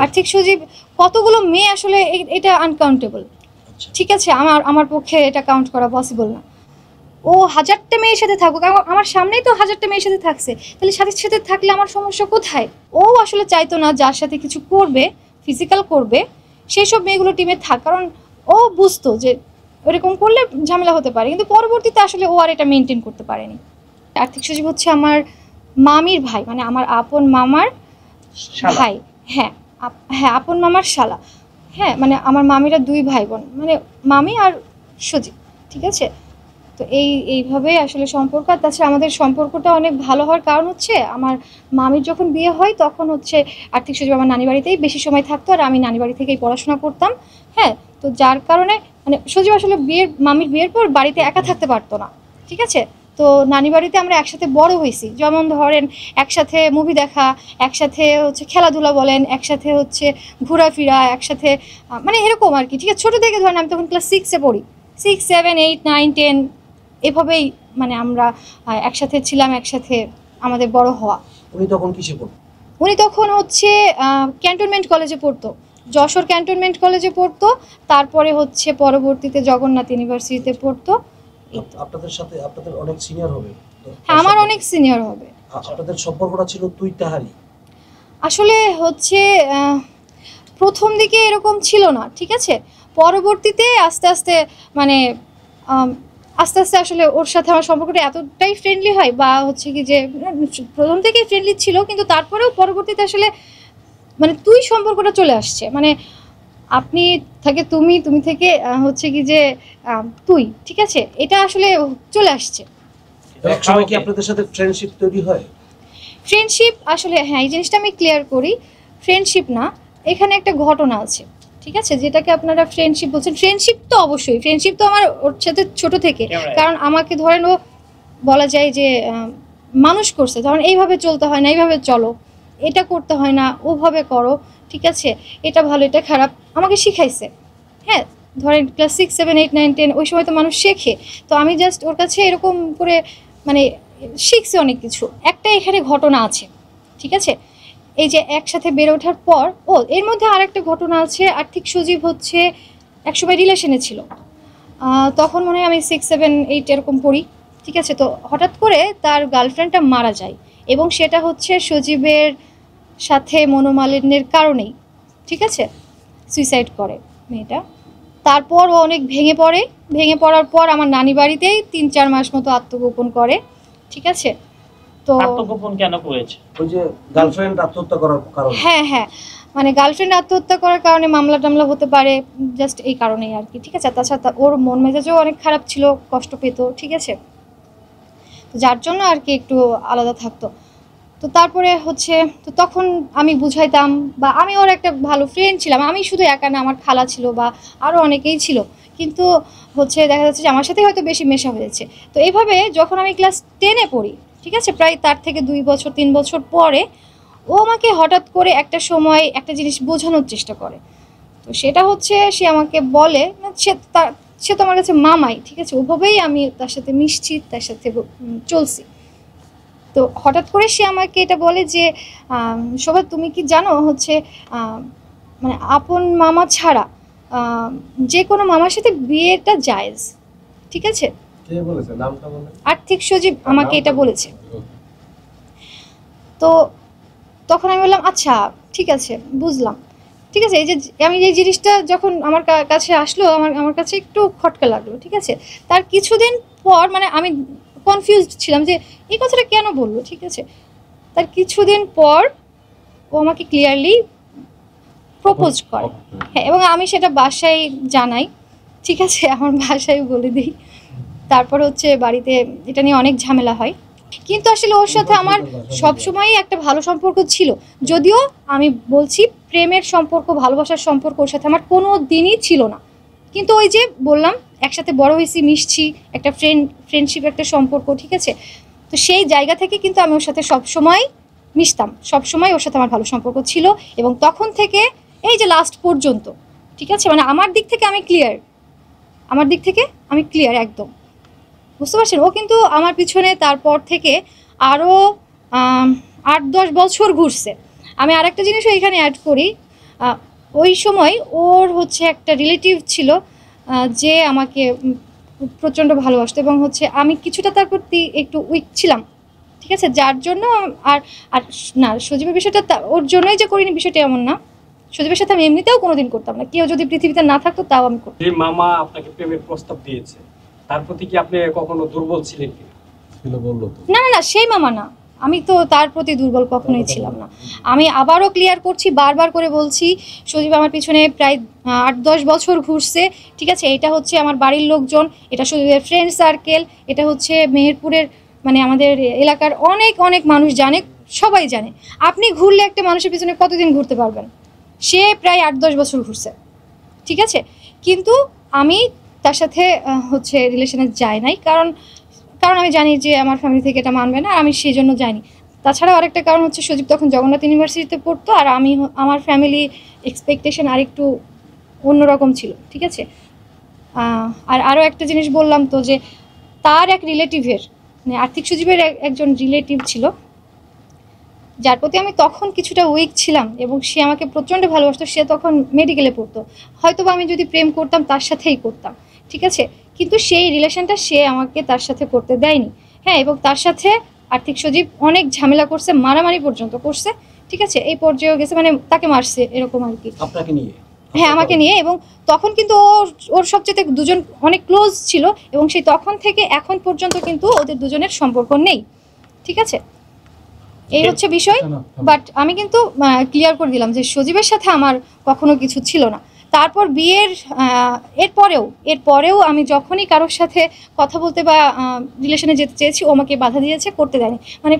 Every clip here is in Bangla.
আর্থিক সজীব কতগুলো মেয়ে আসলে এটা আনকাউন্টেবল, ঠিক আছে, আমার পক্ষে এটা কাউন্ট করা পসিবল না। ও 1000টা মেয়ের সাথে থাকুক, আমার সামনেই তো 1000টা মেয়ের সাথে থাকছে, তাহলে সাথে সাথে থাকলে আমার সমস্যা কোথায়? ও আসলে চাইতো না যার সাথে কিছু করবে, ফিজিক্যাল করবে, সেই সব মেয়েগুলো টিমে থাক, কারণ ও বুঝতো যে ওরকম করলে ঝামেলা হতে পারে, কিন্তু পরবর্তীতে আসলে ও আর এটা মেনটেন করতে পারেনি। আর্থিক সজীব হচ্ছে আমার মামির ভাই, মানে আমার আপন মামার ভাই। হ্যাঁ হ্যাঁ, আপন মামার শালা। হ্যাঁ, মানে আমার মামিরা 2 ভাই বোন, মানে মামি আর সজীব, ঠিক আছে। তো এইভাবে আসলে সম্পর্ক। আর তাছাড়া আমাদের সম্পর্কটা অনেক ভালো হওয়ার কারণ হচ্ছে আমার মামির যখন বিয়ে হয় তখন হচ্ছে আর্থিক সজীব আমার নানি বাড়িতেই বেশি সময় থাকতো, আর আমি নানি বাড়ি থেকেই পড়াশোনা করতাম। হ্যাঁ, তো যার কারণে মানে সজীব আসলে মামির বিয়ের পর বাড়িতে একা থাকতে পারতো না, ঠিক আছে। তো নানি বাড়িতে আমরা একসাথে বড় হয়েছি, যেমন ধরেন একসাথে মুভি দেখা, একসাথে হচ্ছে খেলাধুলা বলেন, একসাথে হচ্ছে ঘোরাফেরা, একসাথে মানে এরকম আর কি, ঠিক আছে। ছোটো থেকে ধরেন আমি তখন ক্লাস 6-এ পড়ি, 6, 7, 8, 9, 10 এভাবেই মানে আমরা একসাথে ছিলাম, একসাথে আমাদের বড় হওয়া। উনি তখন কিসে পড়তো? উনি তখন হচ্ছে ক্যান্টনমেন্ট কলেজে পড়তো, যশোর ক্যান্টনমেন্ট কলেজে পড়তো, তারপরে হচ্ছে পরবর্তীতে জগন্নাথ ইউনিভার্সিটিতে পড়তো। আপনাদের সাথে আপনাদের অনেক সিনিয়র হবে? হ্যাঁ, আমার অনেক সিনিয়র হবে। আপনাদের সম্পর্কটা ছিল তুই তাহারি? আসলে হচ্ছে প্রথম দিকে এরকম ছিল না, ঠিক আছে। পরবর্তীতে আস্তে আস্তে মানে আস্তে আস্তে আসলে ওর সাথে আমার সম্পর্কটা এতটাই ফ্রেন্ডলি হয়, বা হচ্ছে কি যে প্রথম থেকেই ফ্রেন্ডলি ছিল, কিন্তু তারপরেও পরবর্তীতে আসলে মানে তুই সম্পর্কটা চলে আসছে, মানে আপনি থেকে তুমি, তুমি থেকে হচ্ছে কি যে তুই, ঠিক আছে, এটা আসলে চলে আসছে। এক সময় কি আপনাদের সাথে ফ্রেন্ডশিপ তৈরি হয়? ফ্রেন্ডশিপ আসলে হ্যাঁ, এই জিনিসটা আমি ক্লিয়ার করি, ফ্রেন্ডশিপ না, এখানে একটা ঘটনা আছে, ঠিক আছে, যেটাকে আপনারা ফ্রেন্ডশিপ বলছেন। ফ্রেন্ডশিপ তো অবশ্যই, ফ্রেন্ডশিপ তো আমার ওর সাথে ছোট থেকে, কারণ আমাকে ধরেন ও বলা যায় যে মানুষ করছে, ধরেন এইভাবে চলতে হয় না, এইভাবে চলো, এটা করতে হয় না, ওভাবে করো, ঠিক আছে, এটা ভালো এটা খারাপ, আমাকে শিখাইছে। হ্যাঁ, ধরেন ক্লাস 6, 7, 8, 9, 10 ওই সময় তো মানুষ শেখে, তো আমি জাস্ট ওর কাছে এরকম করে মানে শিখছি অনেক কিছু। একটা এখানে ঘটনা আছে, ঠিক আছে, এই যে একসাথে বেড়ে ওঠার পর এর মধ্যে আরেকটা ঘটনা আছে। আর্থিক সজীব হচ্ছে একসময় রিলেশনে ছিল, তখন মনে হয় আমি 6, 7, 8 এরকম পড়ি, ঠিক আছে। তো হঠাৎ করে তার গার্লফ্রেন্ডটা মারা যায়, এবং সেটা হচ্ছে সজীবের সাথে মনোমালিন্যের কারণেই, ঠিক আছে, সুইসাইড করে মেয়েটা। তারপর ও অনেক ভেঙে পড়ার পর আমার নানি বাড়িতেই 3-4 মাস মতো আত্মগোপন করে, ঠিক আছে। তো আত্মগোপন কেন করেছে? ওই যে গার্লফ্রেন্ড আত্মহত্যা করার কারণে? হ্যাঁ হ্যাঁ, মানে গার্লফ্রেন্ড আত্মহত্যা করার কারণে মামলা টামলা হতে পারে, জাস্ট এই কারণেই আর কি, ঠিক আছে। তাছাড়া ওর মন মেজাজও অনেক খারাপ ছিল, কষ্ট পেত, ঠিক আছে, তো যার জন্য আর কি একটু আলাদা থাকতো। তো তারপরে হচ্ছে তো তখন আমি বুঝাইতাম, বা আমি ওর একটা ভালো ফ্রেন্ড ছিলাম, আমি শুধু একা না, আমার খালা ছিল বা আরও অনেকেই ছিল, কিন্তু হচ্ছে দেখা যাচ্ছে যে আমার সাথে হয়তো বেশি মেশা হয়েছে। তো এইভাবে যখন আমি ক্লাস 10-এ পড়ি, ঠিক আছে, প্রায় তার থেকে 2 বছর 3 বছর পরে ও আমাকে হঠাৎ করে একটা সময় একটা জিনিস বোঝানোর চেষ্টা করে। তো সেটা হচ্ছে সে আমাকে বলে, সে তো আমার কাছে মামাই, ঠিক আছে, ওভাবেই আমি তার সাথে মিশছি, তার সাথে চলছি। তো হঠাৎ করে সে আমাকে এটা বলে যে শোভা, তুমি কি জানো হচ্ছে মানে আপন মামা ছাড়া যে কোনো মামার সাথে বিয়েটা জায়েজ, ঠিক আছে। কে বলেছে? নামটা বলেন। আর্থিক সজীব আমাকে এটা বলেছে। তো তখন আমি বললাম আচ্ছা ঠিক আছে, বুঝলাম, ঠিক আছে। এই যে আমি এই জিনিসটা যখন আমার কাছে আসলো, আমার কাছে একটু খটকা লাগলো, ঠিক আছে। তার কিছুদিন পর মানে আমি কনফিউজড ছিলাম যে এই কথাটা কেন বললো, ঠিক আছে। তার কিছুদিন পর ও আমাকে ক্লিয়ারলি প্রপোজ করে, হ্যাঁ, এবং আমি সেটা বাসায় জানাই, ঠিক আছে, আমার বাসায় বলে দিই। তারপর হচ্ছে বাড়িতে এটা নিয়ে অনেক ঝামেলা হয়, কিন্তু আসলে ওর সাথে আমার সবসময়ই একটা ভালো সম্পর্ক ছিল। যদিও আমি বলছি প্রেমের সম্পর্ক, ভালোবাসার সম্পর্ক ওর সাথে আমার কোনো দিনই ছিল না, কিন্তু ওই যে বললাম একসাথে বড় হয়েছি, মিশছি, একটা ফ্রেন্ডশিপ একটা সম্পর্ক, ঠিক আছে। তো সেই জায়গা থেকে কিন্তু আমি ওর সাথে সবসময় মিশতাম, সবসময় ওর সাথে আমার ভালো সম্পর্ক ছিল, এবং তখন থেকে এই যে লাস্ট পর্যন্ত, ঠিক আছে, মানে আমার দিক থেকে আমি ক্লিয়ার একদম, বুঝতে পারছেন। ও কিন্তু আমার পিছনে তারপর থেকে আরও 8-10 বছর ঘুরছে। আমি আরেকটা জিনিসও এখানে অ্যাড করি, ওই সময় ওর হচ্ছে একটা রিলেটিভ ছিল যে আমাকে প্রচণ্ড ভালোবাসতো এবং হচ্ছে আমি কিছুটা তার প্রতি একটু উইক ছিলাম, ঠিক আছে, যার জন্য আর আর না সজীবের বিষয়টা ওর জন্যই যে করিনি বিষয়টা এমন না। সজীবের সাথে আমি এমনিতেও কোনোদিন করতাম না, কেউ যদি পৃথিবীতে না থাকতো তাও আমি করতাম। যে মামা আপনাকে প্রেমের প্রস্তাব দিয়েছে তার প্রতি কি আপনি কখনো দুর্বল ছিলেন কি? না না না, সেই মামা না, আমি তো তার প্রতি দুর্বল কখনোই ছিলাম না। আমি আবারও ক্লিয়ার করছি, বারবার করে বলছি, সজীব আমার পিছনে প্রায় 8-10 বছর ঘুরছে, ঠিক আছে। এটা হচ্ছে আমার বাড়ির লোকজন, এটা সজীবের ফ্রেন্ড সার্কেল, এটা হচ্ছে মেহেরপুরের মানে আমাদের এলাকার অনেক অনেক মানুষ জানে, সবাই জানে। আপনি ঘুরলে একটা মানুষের পিছনে কতদিন ঘুরতে পারবেন? সে প্রায় 8-10 বছর ঘুরছে, ঠিক আছে। কিন্তু আমি তার সাথে হচ্ছে রিলেশনে যাই নাই, কারণ আমি জানি যে আমার ফ্যামিলি থেকে এটা মানবে না, আর আমি সেই জন্য যাইনি। তাছাড়াও আরেকটা কারণ হচ্ছে সজীব তখন জগন্নাথ ইউনিভার্সিটিতে পড়তো, আর আমার ফ্যামিলি এক্সপেকটেশন আরেকটু অন্যরকম ছিল, ঠিক আছে। আর আরও একটা জিনিস বললাম তো, যে তার এক রিলেটিভের মানে আর্থিক সজীবের একজন রিলেটিভ ছিল যার প্রতি আমি তখন কিছুটা উইক ছিলাম, এবং সে আমাকে প্রচণ্ড ভালোবাসতো। সে তখন মেডিকেলে পড়তো, হয়তো বা আমি যদি প্রেম করতাম তার সাথেই করতাম, ঠিক আছে। কিন্তু সেই রিলেশনটা সে আমাকে তার সাথে করতে দেয়নি, হ্যাঁ। এবং তার সাথে আর্থিক সজীব অনেক ঝামেলা করছে, মারামারি পর্যন্ত করছে, ঠিক আছে। এই পর্যায়েও গেছে, মানে তাকে মারছে এরকম আর কি, আপনাকে নিয়ে। হ্যাঁ আমাকে নিয়ে। এবং তখন কিন্তু ওর সবচেয়ে দুজন অনেক ক্লোজ ছিল, এবং সেই তখন থেকে এখন পর্যন্ত কিন্তু ওদের দুজনের সম্পর্ক নেই, ঠিক আছে। এই হচ্ছে বিষয়। বাট আমি কিন্তু ক্লিয়ার করে দিলাম যে সজীবের সাথে আমার কখনো কিছু ছিল না। তারপর বিয়ের এরপরেও আমি যখনই কারোর সাথে কথা বলতে বা রিলেশনে যেতে চেয়েছি, ও আমাকে বাধা দিয়েছে, করতে দেয়নি, মানে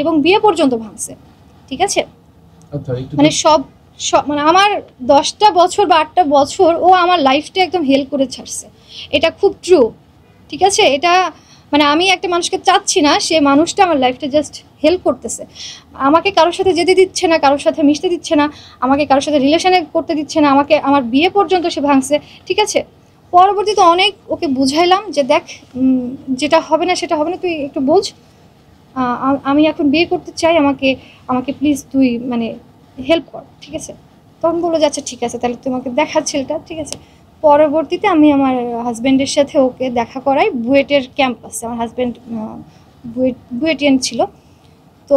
এবং বিয়ে পর্যন্ত ভাঙছে, ঠিক আছে। মানে সব মানে আমার 10টা বছর বা 8টা বছর ও আমার লাইফটা একদম হেল্প করে ছাড়ছে, এটা খুব ট্রু, ঠিক আছে। এটা মানে আমি একটা মানুষকে চাচ্ছি না, সে মানুষটা আমার লাইফটা জাস্ট হেল্প করতেছে, আমাকে কারোর সাথে যেতে দিচ্ছে না, কারোর সাথে মিশতে দিচ্ছে না, আমাকে কারোর সাথে রিলেশনে করতে দিচ্ছে না, আমাকে আমার বিয়ে পর্যন্ত সে ভাঙছে, ঠিক আছে। পরবর্তীতে অনেক ওকে বুঝাইলাম যে দেখ, যেটা হবে না সেটা হবে না, তুই একটু বোঝ, আমি এখন বিয়ে করতে চাই, আমাকে প্লিজ তুই মানে হেল্প কর, ঠিক আছে। তখন বলে যাচ্ছে ঠিক আছে, তাহলে তোমাকে দেখার ছেলেটা, ঠিক আছে। পরবর্তীতে আমি আমার হাজব্যান্ডের সাথে ওকে দেখা করাই বুয়েটের ক্যাম্পাসে। আমার হাজব্যান্ড বুয়েটিয়ান ছিল, তো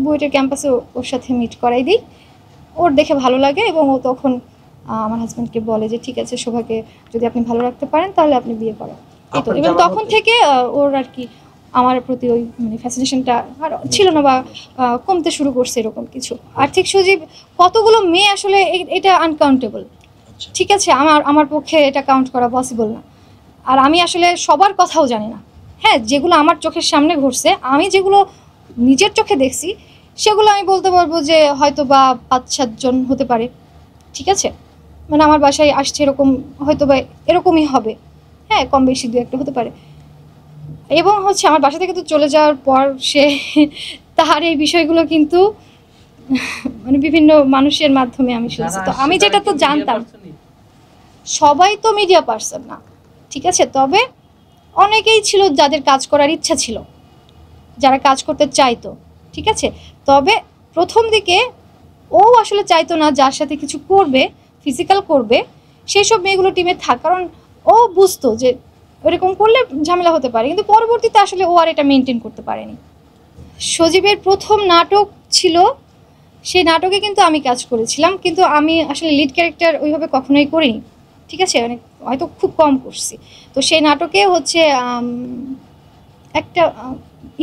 বুয়েটের ক্যাম্পাসে ওর সাথে মিট করাই দিই। ওর দেখে ভালো লাগে, এবং ও তখন আমার হাজব্যান্ডকে বলে যে ঠিক আছে, শোভাকে যদি আপনি ভালো রাখতে পারেন তাহলে আপনি বিয়ে করেন। এবং তখন থেকে ওর আর কি আমার প্রতি ওই মানে ফ্যাসিনেশনটা আর ছিল না, বা কমতে শুরু করছে এরকম কিছু। আর্থিক সজীব কতগুলো মেয়ে আসলে এটা আনকাউন্টেবল, ঠিক আছে। আমার পক্ষে এটা কাউন্ট করা পসিবল না। আর আমি আসলে সবার কথাও জানি না, হ্যাঁ। যেগুলো আমার চোখের সামনে ঘটছে, আমি যেগুলো নিজের চোখে দেখছি, সেগুলো আমি বলতে পারবো যে হয়তো বা 5-7 জন হতে পারে, ঠিক আছে। মানে আমার বাসায় আসছে এরকম, হয়তো বা এরকমই হবে, হ্যাঁ, কম বেশি 2-1টা হতে পারে। এবং হচ্ছে আমার বাসা থেকে তো চলে যাওয়ার পর সে তার এই বিষয়গুলো কিন্তু মানে বিভিন্ন মানুষের মাধ্যমে আমি শুনছি। তো আমি যেটা তো জানতাম, সবাই তো মিডিয়া পার্সন না, ঠিক আছে। তবে অনেকেই ছিল যাদের কাজ করার ইচ্ছা ছিল, যারা কাজ করতে চাইতো, ঠিক আছে। তবে প্রথম দিকে ও আসলে চাইতো না যার সাথে কিছু করবে, ফিজিক্যাল করবে, সেই সব মেয়েগুলো টিমে থাক, কারণ ও বুঝতো যে ওরকম করলে ঝামেলা হতে পারে। কিন্তু পরবর্তীতে আসলে ও আর এটা মেনটেন করতে পারেনি। সজীবের প্রথম নাটক ছিল, সেই নাটকে কিন্তু আমি কাজ করেছিলাম, কিন্তু আমি আসলে লিড ক্যারেক্টার ওইভাবে কখনোই করিনি, ঠিক আছে, মানে হয়তো খুব কম করছি। তো সেই নাটকে হচ্ছে একটা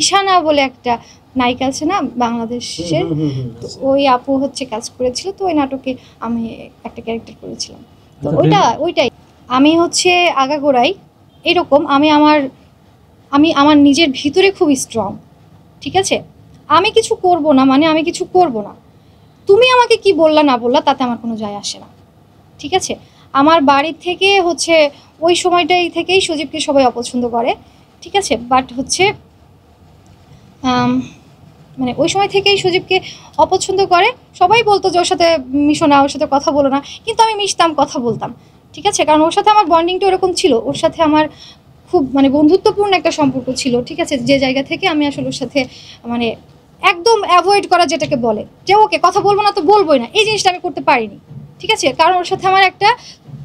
ইশানা বলে একটা নায়িকা আছে না বাংলাদেশের, তো ওই আপু হচ্ছে কাজ করেছিল, তো ওই নাটকে আমি একটা ক্যারেক্টার করেছিলাম। তো ওইটাই আমি হচ্ছে আগাগোড়াই এরকম, আমি আমার নিজের ভিতরে খুব স্ট্রং, ঠিক আছে। আমি কিছু করব না মানে আমি কিছু করব না, তুমি আমাকে কি বললা না বললা তাতে আমার কোনো যায় আসে না, ঠিক আছে। আমার বাড়ির থেকে হচ্ছে ওই সময়টাই থেকেই সজীবকে সবাই অপছন্দ করে, ঠিক আছে। বাট হচ্ছে মানে ওই সময় থেকেই সজীবকে অপছন্দ করে, সবাই বলতো যে ওর সাথে মিশো না, ওর সাথে কথা বলো না, কিন্তু আমি মিশতাম, কথা বলতাম, ঠিক আছে। কারণ ওর সাথে আমার বন্ডিংটা এরকম ছিল, ওর সাথে আমার খুব মানে বন্ধুত্বপূর্ণ একটা সম্পর্ক ছিল, ঠিক আছে। যে জায়গা থেকে আমি আসলে ওর সাথে মানে একদম অ্যাভয়েড করা যেটাকে বলে, যে ওকে কথা বলবো না তো বলবোই না, এই জিনিসটা আমি করতে পারিনি, ঠিক আছে, কারণ ওর সাথে আমার একটা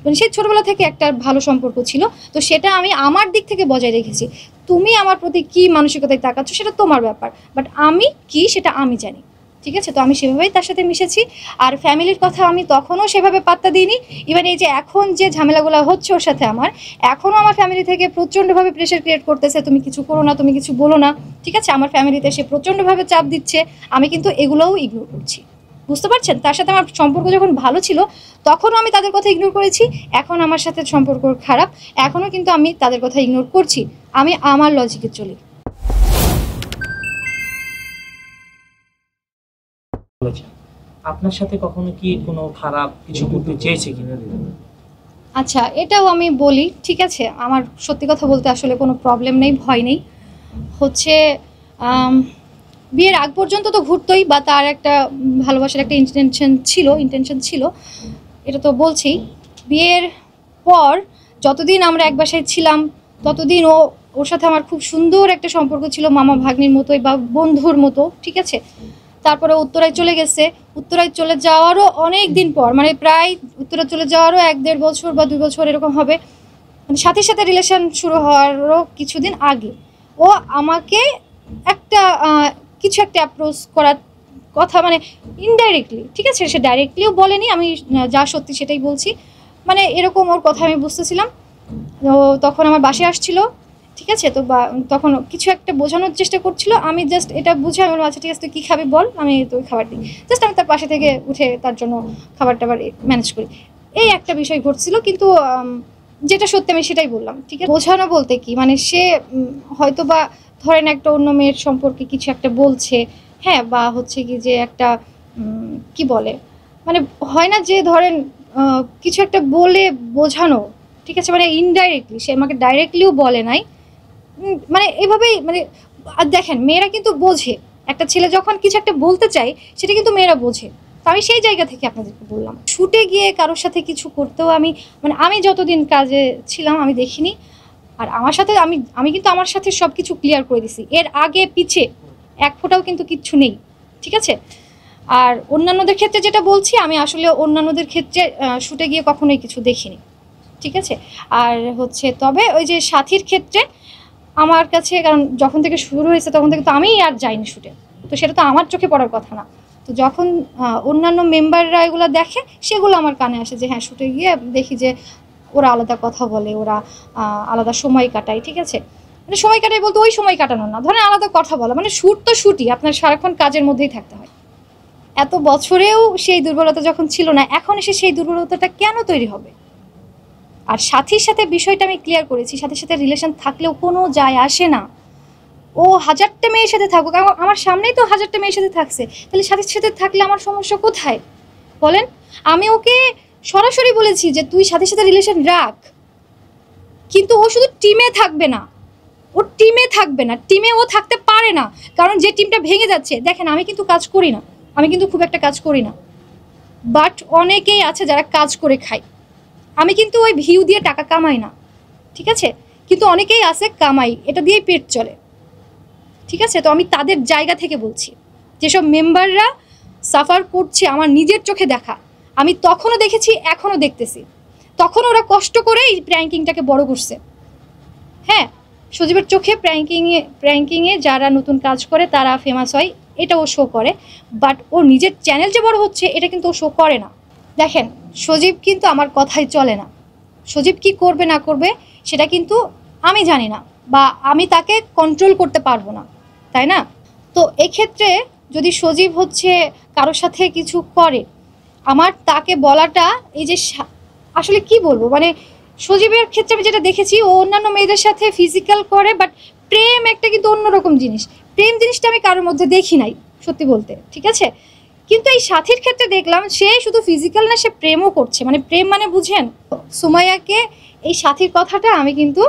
মানে সেই ছোটবেলা থেকে একটা ভালো সম্পর্ক ছিল, তো সেটা আমি আমার দিক থেকে বজায় রেখেছি। তুমি আমার প্রতি কি মানসিকতায় তাকাচ্ছ সেটা তোমার ব্যাপার, বাট আমি কি সেটা আমি জানি। ঠিক আছে, তো আমি সেভাবেই তার সাথে মিশেছি। আর ফ্যামিলির কথা আমি তখনও সেভাবে পাত্তা দিইনি। ইভেন এই যে এখন যে ঝামেলাগুলো হচ্ছে ওর সাথে আমার, এখনও আমার ফ্যামিলি থেকে প্রচণ্ডভাবে প্রেশার ক্রিয়েট করতেছে, তুমি কিছু করো না, তুমি কিছু বলো না। ঠিক আছে, আমার ফ্যামিলিতে সে প্রচণ্ডভাবে চাপ দিচ্ছে, আমি কিন্তু এগুলোও ইগনোর করছি। বুঝতে পারছেন, তার সাথে আমার সম্পর্ক যখন ভালো ছিল তখনও আমি তাদের কথা ইগনোর করেছি, এখন আমার সাথে সম্পর্ক খারাপ, এখনও কিন্তু আমি তাদের কথা ইগনোর করছি। আমি আমার লজিকে চলি। আপনার সাথে কখনো কি কোনো খারাপ কিছু করতে চেয়েছে কিনা? আচ্ছা, এটাও আমি বলি। ঠিক আছে, আমার সত্যি কথা বলতে আসলে কোনো প্রবলেম নেই, ভয় নেই। হচ্ছে বিয়ের আগ পর্যন্ত তো ঘুরতোই, বা তার একটা ভালোবাসার একটা ইন্টেনশন ছিল, এটা তো বলছি। বিয়ের পর যতদিন আমরা এক বাসায় ছিলাম ততদিন ওর সাথে আমার খুব সুন্দর একটা সম্পর্ক ছিল, মামা ভাগ্নির মতোই বা বন্ধুর মতো। ঠিক আছে, তারপরে উত্তরায় চলে গেছে। উত্তরায় চলে যাওয়ারও অনেক দিন পর, মানে প্রায় উত্তরায় চলে যাওয়ারও 1-1.5 বছর বা 2 বছর এরকম হবে, মানে সাথে সাথে রিলেশন শুরু হওয়ারও কিছুদিন আগে ও আমাকে একটা কিছু একটা অ্যাপ্রোচ করার কথা, মানে ইনডাইরেক্টলি। ঠিক আছে, সে ডাইরেক্টলিও বলেনি, আমি যা সত্যি সেটাই বলছি। মানে এরকম ওর কথা আমি বুঝতেছিলাম। তো তখন আমার বাসায় আসছিল। ঠিক আছে, তো তখন কিছু একটা বোঝানোর চেষ্টা করছিল, আমি জাস্ট এটা বুঝে আমি বললাম আচ্ছা ঠিক আছে তুই কী খাবি বল, আমি তোর খাবার দিই। জাস্ট আমি তার পাশে থেকে উঠে তার জন্য খাবার টাবার ম্যানেজ করি। এই একটা বিষয় ঘটছিল, কিন্তু যেটা সত্যি আমি সেটাই বললাম। ঠিক আছে, বোঝানো বলতে কি, মানে সে হয়তো বা ধরেন একটা অন্য মেয়ের সম্পর্কে কিছু একটা বলছে, হ্যাঁ, বা হচ্ছে কি যে একটা কি বলে, মানে হয় না যে ধরেন কিছু একটা বলে বোঝানো। ঠিক আছে, মানে ইনডাইরেক্টলি, সে আমাকে ডাইরেক্টলিও বলে নাই, মানে এভাবেই, মানে আর দেখেন মেয়েরা কিন্তু বোঝে, একটা ছেলে যখন কিছু একটা বলতে চায় সেটা কিন্তু মেয়েরা বোঝে। তো আমি সেই জায়গা থেকে আপনাদেরকে বললাম, শুটে গিয়ে কারোর সাথে কিছু করতেও মানে আমি যতদিন কাজে ছিলাম আমি দেখিনি। আর আমার সাথে আমি কিন্তু আমার সাথে সব কিছু ক্লিয়ার করে দিছি, এর আগে পিছে এক ফোঁটাও কিন্তু কিচ্ছু নেই। ঠিক আছে, আর অন্যান্যদের ক্ষেত্রে যেটা বলছি, আমি আসলে অন্যান্যদের ক্ষেত্রে শুটে গিয়ে কখনোই কিছু দেখিনি। ঠিক আছে, আর হচ্ছে তবে ওই যে সাথীর ক্ষেত্রে আমার কাছে, কারণ যখন থেকে শুরু হয়েছে তখন থেকে তো আমিই আর যাইনি শুটে, তো সেটা তো আমার চোখে পড়ার কথা না। তো যখন অন্যান্য মেম্বাররা এগুলো দেখে, সেগুলো আমার কানে আসে যে হ্যাঁ শুটে গিয়ে দেখি যে ওরা আলাদা কথা বলে, ওরা আলাদা সময় কাটায়। ঠিক আছে, মানে সময় কাটায় বলতে ওই সময় কাটানো না, ধরেন আলাদা কথা বলা, মানে শ্যুট তো শ্যুটই, আপনার সারাক্ষণ কাজের মধ্যেই থাকতে হয়। এত বছরেও সেই দুর্বলতা যখন ছিল না, এখন এসে সেই দুর্বলতাটা কেন তৈরি হবে? আর সাথীর সাথে বিষয়টা আমি ক্লিয়ার করেছি, সাথে সাথে রিলেশন থাকলেও কোনো যায় আসে না। ও 1000টা মেয়ের সাথে থাকুক, আমার সামনেই তো 1000টা মেয়ের সাথে থাকছে, তাহলে সাথীর সাথে থাকলে আমার সমস্যা কোথায় বলেন? আমি ওকে সরাসরি বলেছি যে তুই সাথীর সাথে রিলেশন রাখ, কিন্তু ও শুধু টিমে থাকবে না, টিমে ও থাকতে পারে না, কারণ যে টিমটা ভেঙে যাচ্ছে, দেখেন আমি কিন্তু কাজ করি না, আমি কিন্তু খুব একটা কাজ করি না, বাট অনেকেই আছে যারা কাজ করে খায়। আমি কিন্তু ওই ভিউ দিয়ে টাকা কামাই না। ঠিক আছে, কিন্তু অনেকেই আছে কামাই, এটা দিয়েই পেট চলে। ঠিক আছে, তো আমি তাদের জায়গা থেকে বলছি, যেসব মেম্বাররা সাফার করছে আমার নিজের চোখে দেখা, আমি তখনও দেখেছি, এখনও দেখতেছি, তখন ওরা কষ্ট করে এই প্র্যাঙ্কিংটাকে বড় করছে। হ্যাঁ, সজীবের চোখে প্র্যাঙ্কিংয়ে যারা নতুন কাজ করে তারা ফেমাস হয়, এটা ও শো করে, বাট ও নিজের চ্যানেল যে বড় হচ্ছে এটা কিন্তু ও শো করে না। দেখেন, সজীব কিন্তু আমার কথাই চলে না, সজীব কি করবে না করবে সেটা কিন্তু আমি জানি না, বা আমি তাকে কন্ট্রোল করতে পারবো না, তাই না? তো এক্ষেত্রে যদি সজীব হচ্ছে কারোর সাথে কিছু করে, আমার তাকে বলাটা, এই যে আসলে কি বলবো, মানে সজীবের ক্ষেত্রে আমি যেটা দেখেছি, ও অন্যান্য মেয়েদের সাথে ফিজিক্যাল করে, বাট প্রেম একটা কিন্তু অন্যরকম জিনিস, প্রেম জিনিসটা আমি কারোর মধ্যে দেখি নাই সত্যি বলতে। ঠিক আছে, কিন্তু এই সাথীর ক্ষেত্রে দেখলাম সে শুধু ফিজিক্যাল না, সে প্রেমও করছে, মানে প্রেম মানে বুঝেন। সুমাইয়াকে এই সাথীর কথাটা আমি কিন্তু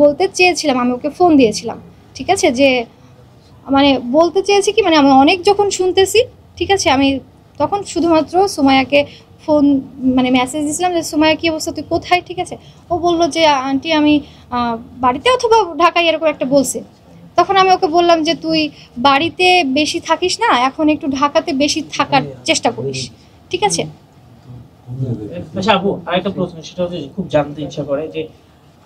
বলতে চেয়েছিলাম, আমি ওকে ফোন দিয়েছিলাম। ঠিক আছে, যে মানে বলতে চেয়েছি কি, মানে আমি অনেক যখন শুনতেছি, ঠিক আছে, আমি তখন শুধুমাত্র সুমাইয়াকে ফোন মানে মেসেজ দিয়েছিলাম যে সুমাইয়া কী অবস্থা, তুই কোথায়? ঠিক আছে, ও বললো যে আন্টি আমি বাড়িতে অথবা ঢাকায় এরকম একটা বলছে। তখন আমি ওকে বললাম যে তুই বাড়িতে বেশি থাকিস না, এখন একটু ঢাকাতে বেশি থাকার চেষ্টা করিস। ঠিক আছে, আচ্ছা আপু, আরেকটা প্রশ্ন, সেটা হচ্ছে যে খুব জানতে ইচ্ছা করে যে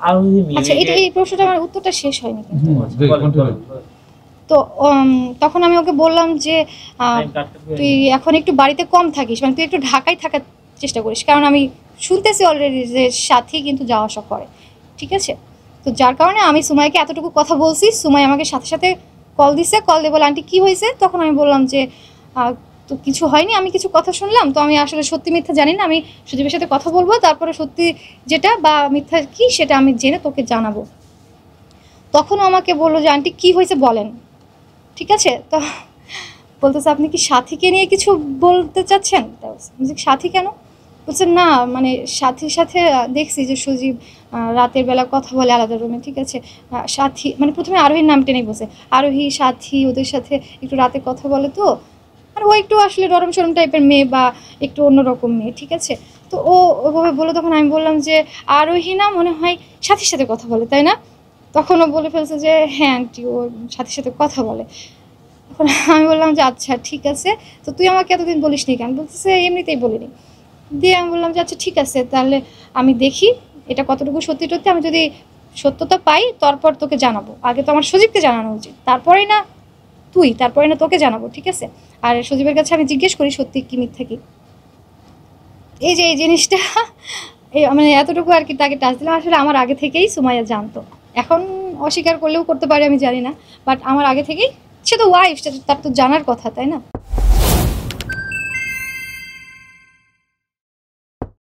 আরোহী আচ্ছা মিলে এই প্রশ্নটা আমার উত্তরটা শেষ হয়নি কিন্তু। বলেন, বলেন। তো তখন আমি ওকে বললাম যে তুই এখন একটু বাড়িতে কম থাকিস, মানে তুই একটু ঢাকায় থাকার চেষ্টা করিস, কারণ আমি শুনতেছি অলরেডি যে সাথী কিন্তু যাওয়া আসা করে, ঠিক আছে? তো যার কারণে আমি সুমাইকে এতটুকু কথা বলছি। সুমাই আমাকে সাথে সাথে কল দিছে, কল দিয়ে বলে আন্টি কী হয়েছে? তখন আমি বললাম যে তো কিছু হয়নি, আমি কিছু কথা শুনলাম, তো আমি আসলে সত্যি মিথ্যা জানি না, আমি সুদীপের সাথে কথা বলবো, তারপরে সত্যি যেটা বা মিথ্যা কি সেটা আমি জেনে তোকে জানাবো। তখন আমাকে বললো যে আন্টি কী হয়েছে বলেন, ঠিক আছে? তো বলতেছে আপনি কি সাথীকে নিয়ে কিছু বলতে চাচ্ছেন? সাথী কেন? বলছে না মানে সাথীর সাথে দেখছি যে সজীব রাতের বেলা কথা বলে আলাদা রুমে, ঠিক আছে? সাথী মানে প্রথমে আরোহীর নাম টেনেই বসে, আরোহী সাথী ওদের সাথে একটু রাতে কথা বলে, তো আর ও একটু আসলে নরম সরম টাইপের মেয়ে বা একটু অন্যরকম মেয়ে, ঠিক আছে? তো ও ওভাবে বলে, তখন আমি বললাম যে আরোহী না মনে হয় সাথীর সাথে কথা বলে, তাই না? তখন ও বলে ফেলছে যে হ্যাঁ আন্টি ও সাথীর সাথে কথা বলে। এখন আমি বললাম যে আচ্ছা ঠিক আছে, তো তুই আমাকে এতদিন বলিস নি কেন? বলতেছে এমনিতেই বলিনি। দিয়ে আমি বললাম যে আচ্ছা ঠিক আছে, তাহলে আমি দেখি এটা কতটুকু সত্যি টত্যি, আমি যদি সত্যতা পাই তারপর তোকে জানাবো। আগে তো আমার সজীবকে জানানো উচিত, তারপরেই না তোকে জানাবো, ঠিক আছে? আর সজীবের কাছে আমি জিজ্ঞেস করি সত্যি কি মিথ্যা কি। এই যে এই জিনিসটা এই মানে এতটুকু আর কি তাকে টাচ দিলাম। আসলে আমার আগে থেকেই সুমাইয়া জানতো, এখন অস্বীকার করলেও করতে পারে আমি জানি না, বাট আমার আগে থেকেই, সে তো ওয়াইফ, তার তো জানার কথা, তাই না?